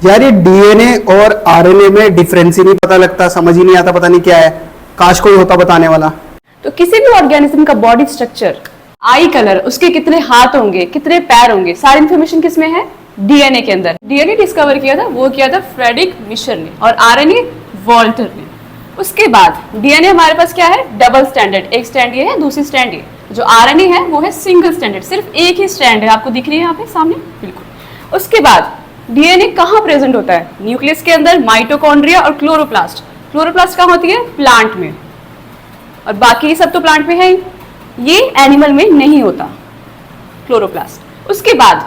यार ये डीएनए और आरएनए में डिफरेंस ही नहीं पता लगता, समझ ही नहीं आता, पता नहीं क्या है। काश कोई होता बताने वाला। तो किसी भी ऑर्गेनिज्म का बॉडी स्ट्रक्चर, आई कलर, उसके कितने हाथ होंगे, कितने पैर होंगे, सारी इंफॉर्मेशन किसमें है? डीएनए के अंदर। डीएनए डिस्कवर किया था, वो किया था फ्रेडरिक मिशर ने, और आरएनए वॉल्टर ने। उसके बाद डीएनए हमारे पास क्या है? डबल स्टैंडर्ड, एक स्टैंड ये है, दूसरी स्टैंड ये। जो आरएनए है वो है सिंगल स्टैंडर्ड, सिर्फ एक ही स्टैंड है, आपको दिख रही है यहाँ पे सामने, बिल्कुल। उसके बाद डीएनए कहाँ प्रेजेंट होता है? न्यूक्लियस के अंदर, माइटोकॉन्ड्रिया और क्लोरोप्लास्ट। क्लोरोप्लास्ट कहाँ होती है? प्लांट में, और बाकी ये सब तो प्लांट में है ही, ये एनिमल में नहीं होता क्लोरोप्लास्ट। उसके बाद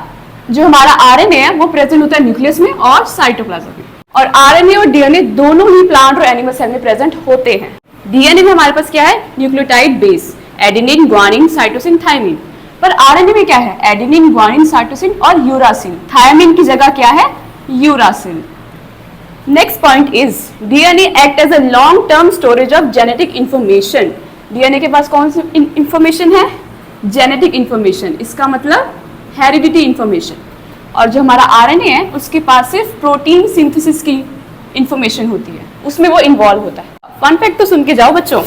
जो हमारा आरएनए है वो प्रेजेंट होता है न्यूक्लियस में और साइटोप्लाज्म में, और आरएनए और डीएनए दोनों ही प्लांट और एनिमल सेल में प्रेजेंट होते हैं। डीएनए में हमारे पास क्या है? Nucleotide base, adenine, guanine, cytosine, thymine. पर आरएनए में क्या है? एडेनिन, ग्वानिन, साइटोसिन और यूरासिल। थायमिन की जगह क्या है? Uracil. Next point is DNA act as a long term storage of genetic information. DNA के पास कौन सी इंफॉर्मेशन है? जेनेटिक इंफॉर्मेशन, इसका मतलब हेरिडिटी इंफॉर्मेशन। और जो हमारा आरएनए है उसके पास सिर्फ प्रोटीन सिंथेसिस की इंफॉर्मेशन होती है, उसमें वो इन्वॉल्व होता है। फन फैक्ट तो सुन के जाओ बच्चों।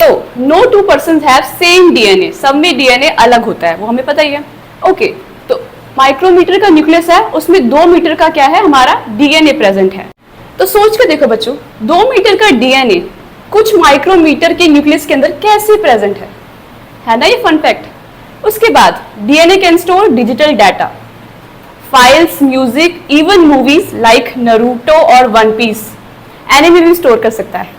तो no two persons have same DNA, सब में डीएनए अलग होता है, वो हमें पता ही है। ओके, तो माइक्रोमीटर का न्यूक्लियस है, उसमें 2 मीटर का क्या है? हमारा डीएनए प्रेजेंट है। तो सोच के देखो बच्चों, 2 मीटर का डीएनए कुछ माइक्रोमीटर के न्यूक्लियस के अंदर कैसे प्रेजेंट है ना ये फन फैक्ट। उसके बाद DNA can store digital data, files, music, even movies like Naruto और वन पीस, एनिमे भी स्टोर कर सकता है।